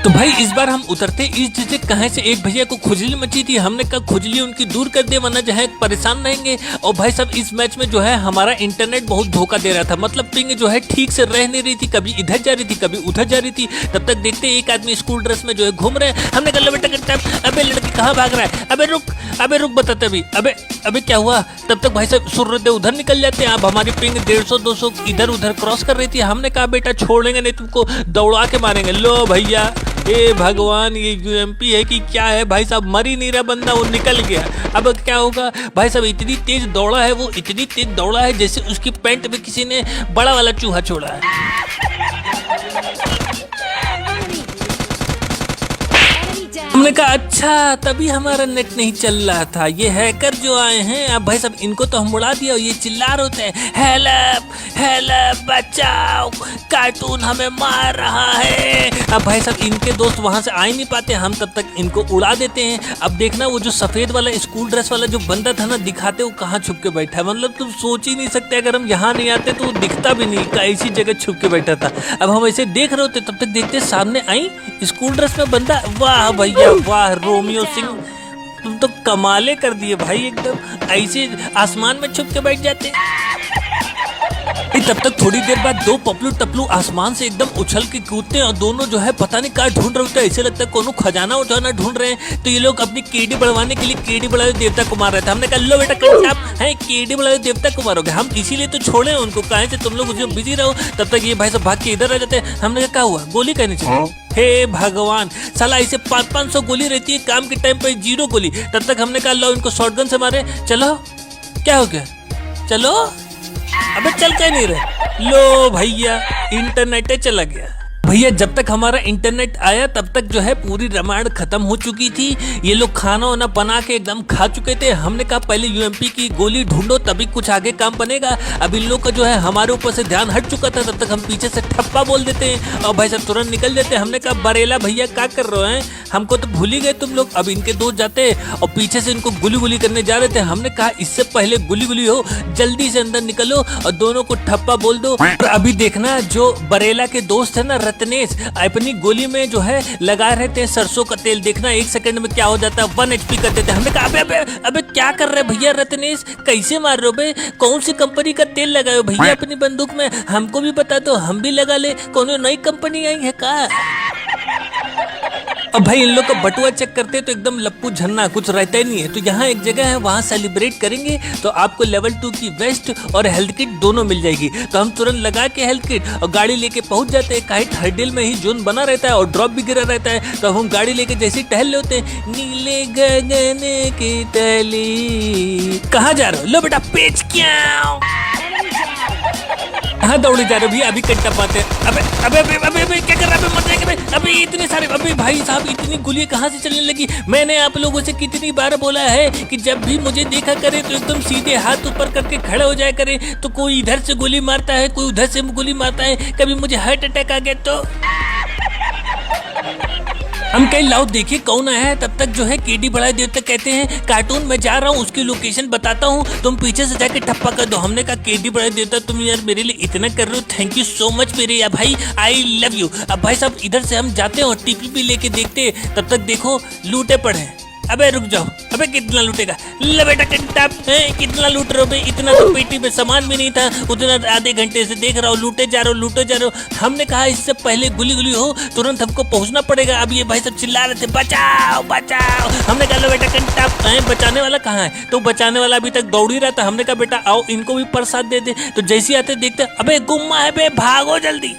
तो भाई इस बार हम उतरते इस जगह कहाँ से एक भैया को खुजली मची थी। हमने कहा खुजली उनकी दूर कर दे वरना जो है परेशान रहेंगे। और भाई साहब इस मैच में जो है हमारा इंटरनेट बहुत धोखा दे रहा था, मतलब पिंग जो है ठीक से रह नहीं रही थी, कभी इधर जा रही थी कभी उधर जा रही थी। तब तक देखते एक आदमी स्कूल ड्रेस में जो है घूम रहे हैं। हमने कहा बेटा अबे लड़की कहाँ भाग रहा है, अबे रुक बताते अभी, अबे क्या हुआ। तब तक भाई साहब सूर्योदय उधर निकल जाते हैं। अब हमारी पिंग 150-200 इधर उधर क्रॉस कर रही थी। हमने कहा बेटा छोड़ेंगे नहीं तुमको, दौड़ा के मारेंगे। लो भैया ए भगवान ये यूएमपी है कि क्या है भाई साहब, मर ही नहीं रहा बंदा, वो निकल गया। अब क्या होगा भाई साहब, इतनी तेज दौड़ा है वो, इतनी तेज दौड़ा है जैसे उसकी पैंट में किसी ने बड़ा वाला चूहा छोड़ा है। हमने कहा अच्छा तभी हमारा नेट नहीं चल रहा था, ये हैकर जो आए हैं। अब भाई साहब इनको तो हम उड़ा दिया और ये चिल्ला रहे होते हैं हेल्प बचाओ, कार्टून हमें मार रहा है। अब भाई साहब इनके दोस्त वहां से आ ही नहीं पाते, हम तब तक इनको उड़ा देते हैं। अब देखना वो जो सफेद वाला स्कूल ड्रेस वाला जो बंदा था ना, दिखाते वो कहाँ छुप के बैठा है, मतलब तुम सोच ही नहीं सकते अगर हम यहाँ नहीं आते तो वो दिखता भी नहीं, ऐसी जगह छुप के बैठा था। अब हम ऐसे देख रहे होते तब तक देखते सामने आई स्कूल ड्रेस में बंदा। वाह भैया वाह रोमियो सिंह, तुम तो कमाले कर दिए भाई, एकदम ऐसे आसमान में छुप के बैठ जाते। तब तक थोड़ी देर बाद दो पपलू टपलू आसमान से एकदम उछल के कूदते हैं और दोनों जो है पता नहीं क्या ढूंढ रहे होते हैं। ऐसे लगता है कोनो खजाना उठाना ढूंढ रहे हैं। तो ये लोग अपनी केडी बढ़वाने के लिए केडी बढ़ावे देवता को मार रहे थे। हमने कहा लो बेटा कहीं आप हैं केडी बढ़ावे देवता को मारोगे, हम इसीलिए तो छोड़े उनको, कहे से तुम लोग उसमें बिजी रहो। तब तक ये भाई सब भाग के इधर आ जाते हैं। हमने कहा क्या हुआ, गोली कहने चाहिए। हे भगवान साला ऐसे 500 गोली रहती है, काम के टाइम पे 0 गोली। तब तक हमने कहा लो इनको शॉटगन से मारे। चलो क्या हो गया, चलो अबे चल क्या नहीं रहे। लो भैया इंटरनेट चला गया। भैया जब तक हमारा इंटरनेट आया तब तक जो है पूरी रामायण खत्म हो चुकी थी। ये लोग खाना वाना बना के एकदम खा चुके थे। हमने कहा पहले यूएमपी की गोली ढूंढो तभी कुछ आगे काम बनेगा। अब इन लोग का जो है हमारे ऊपर से ध्यान हट चुका था। तब तक हम पीछे से ठप्पा बोल देते हैं और भाई साहब तुरंत निकल जाते हैं। हमने कहा बरेला भैया क्या कर रहे हैं, हमको तो भूल ही गए तुम लोग। अब इनके दोस्त जाते और पीछे से इनको गुली करने जा रहे थे। हमने कहा इससे पहले गुली हो जल्दी से अंदर निकलो और दोनों को ठप्पा बोल दो। और अभी देखना जो बरेला के दोस्त है ना रत्नेश, अपनी गोली में जो है लगा रहे थे सरसों का तेल। देखना 1 सेकंड में क्या हो जाता है, 1 HP कर देते। हमने कहा अबे क्या कर रहे भैया रत्नेश, कैसे मार रहे हो बे, कौन सी कंपनी का तेल लगाए हो भैया अपनी बंदूक में, हमको भी बता दो हम भी लगा ले, कौन नई कंपनी आई है का। अब भाई इन लोग का बटुआ चेक करते तो एकदम लप्पू झन्ना कुछ रहता ही नहीं है। तो यहाँ एक जगह है वहाँ सेलिब्रेट करेंगे तो आपको लेवल 2 की वेस्ट और हेल्थ किट दोनों मिल जाएगी। तो हम तुरंत लगा के हेल्थ किट और गाड़ी लेके पहुंच जाते हैं। काइट हर्डिल में ही जोन बना रहता है और ड्रॉप भी गिरा रहता है। तो हम गाड़ी लेके जैसे ही टहल लेते हैं, नीले गगन की तली। कहाँ जा रहे हो, लो बेटा पेच क्या हाँ दौड़े जा रहे भैया, अभी कट्टा पाते हैं। अबे क्या कर रहा है, मर जाएंगे अभी इतने सारे। अबे भाई साहब इतनी गोलियां कहाँ से चलने लगी। मैंने आप लोगों से कितनी बार बोला है कि जब भी मुझे देखा करे तो एकदम सीधे हाथ ऊपर करके खड़े हो जाया करे। तो कोई इधर से गोली मारता है, कोई उधर से गोली मारता है, कभी मुझे हार्ट अटैक आ गया तो हम कहीं लाओ देखिए कौन आया है। तब तक जो है केडी बढ़ाए देवता कहते हैं कार्टून में जा रहा हूँ, उसकी लोकेशन बताता हूँ, तुम पीछे से जाके ठप्पा कर दो। हमने कहा केडी बढ़ाए देवता तुम यार मेरे लिए इतना कर रहे हो, थैंक यू सो मच मेरे यार भाई, आई लव यू। अब भाई साहब इधर से हम जाते हैं और टीपी लेके देखते हैं। तब तक देखो लूटे पड़े हैं। अबे रुक जाओ, अबे कितना लूटेगा, ले बेटा कितना लूट रहे हो बे, इतना तो पेटी में सामान भी नहीं था, उतना आधे घंटे से देख रहा हूँ लूटे जा रहे हो। हमने कहा इससे पहले गुली हो तुरंत हमको पहुंचना पड़ेगा। अब ये भाई सब चिल्ला रहे थे बचाओ। हमने कहा लो बेटा कंटाप बचाने वाला कहाँ है, तो बचाने वाला अभी तक दौड़ ही रहा था। हमने कहा बेटा आओ इनको भी प्रसाद दे दे। तो जैसे आते देखते अबे गुम्मा है बे, भागो जल्दी।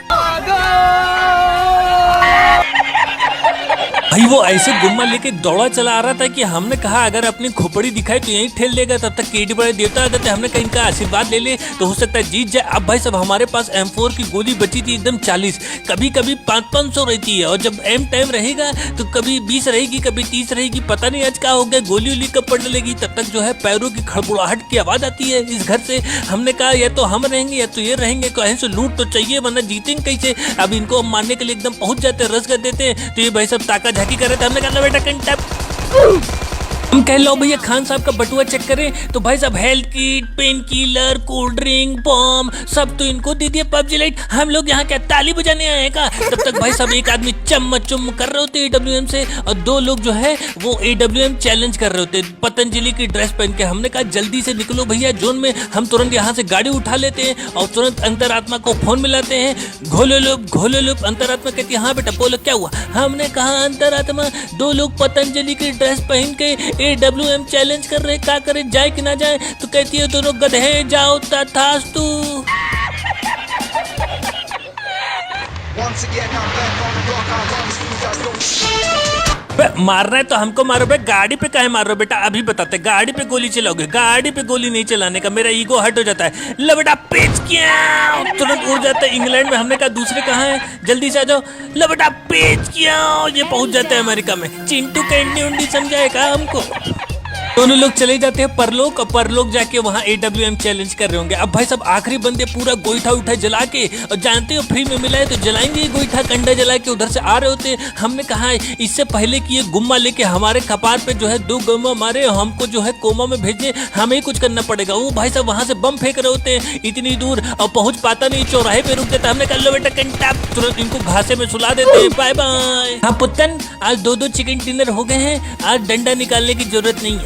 भाई वो ऐसे गुम्मा लेके दौड़ा चला आ रहा था कि हमने कहा अगर अपनी खोपड़ी दिखाई तो यहीं ठेल देगा। तब तक केडी बड़े देवता आ जाते। हमने कहा इनका आशीर्वाद ले ले तो हो सकता है जीत जाए। अब भाई सब हमारे पास M4 की गोली बची थी एकदम 40, कभी 500 रहती है और जब एम टाइम रहेगा तो कभी 20 रहेगी कभी 30 रहेगी, पता नहीं आज क्या हो गया, गोली कब पड़ने लगी। तब तक जो है पैरों की खड़बड़ाहट की आवाज आती है इस घर से। हमने कहा या तो हम रहेंगे या तो ये रहेंगे, कहीं से लूट तो चाहिए वरना जीतेंगे कैसे। अब इनको हम मारने के लिए एकदम पहुंच जाते, रस कर देते। तो ये भाई सब ताका झाकी कर रहे थे। हमने कहा बेटा कंटैप हम कह लो भैया खान साहब का बटुआ चेक करें तो भाई साहब health kit, pain killer, cold drink, bomb सब तो इनको दे दिया। पबजी लाइट हम लोग यहाँ क्या ताली बजाने आए का? तब तक भाई साहब एक आदमी चम कर रहे होते AWM से और दो लोग जो है वो AWM चैलेंज कर रहे होते पतंजलि की ड्रेस पहन के। हमने कहा जल्दी से निकलो भैया जोन में, हम तुरंत यहाँ से गाड़ी उठा लेते हैं और तुरंत अंतरात्मा को फोन मिलाते हैं। घोलो लुप। अंतरात्मा कहती है हाँ बेटा बोलो क्या हुआ? हमने कहा अंतरात्मा दो लोग पतंजलि की ड्रेस पहन के AWM चैलेंज कर रहे, क्या करे जाए कि ना जाए? तो कहती है दोनों गधे जाओ तथास्तु। मारना है तो हमको मारो बे, गाड़ी पे काहे मार रहे हो बेटा? अभी बताते, गाड़ी पे गोली चलाओगे? गाड़ी पे गोली नहीं चलाने का, मेरा ईगो हट हो जाता है। लो बेटा पेच किया, तुरंत उड़ जाता है इंग्लैंड में। हमने कहा दूसरे कहाँ है, जल्दी से आ जाओ। लो बेटा पेच किया, ये पहुंच जाते हैं अमेरिका में। चिंटू कैंडी उंडी समझाएगा हमको। दोनों लोग चले जाते हैं परलोक और परलोक जाके वहाँ AWM चैलेंज कर रहे होंगे। अब भाई सब आखिरी बंदे पूरा गोईठा उठा जला के, और जानते हो फ्री में मिला है तो जलाएंगे ही गोईठा, कंडा जला के उधर से आ रहे होते हैं। हमने कहा इससे पहले कि ये गुम्मा लेके हमारे कपार पे जो है 2 गुम्मा मारे, हमको जो है कोमा में भेजे, हमें ही कुछ करना पड़ेगा। वो भाई सब वहाँ से बम फेंक रहे होते हैं इतनी दूर और पहुंच पाता नहीं, चौराहे पे रुक जाता। हमने कहा लो बेटा कंटा, तुरंत इनको घासे में सुला देते हैं। Bye bye. हाँ पुत्तन आज 2 चिकन डिनर हो गए हैं, आज डंडा निकालने की जरूरत नहीं है।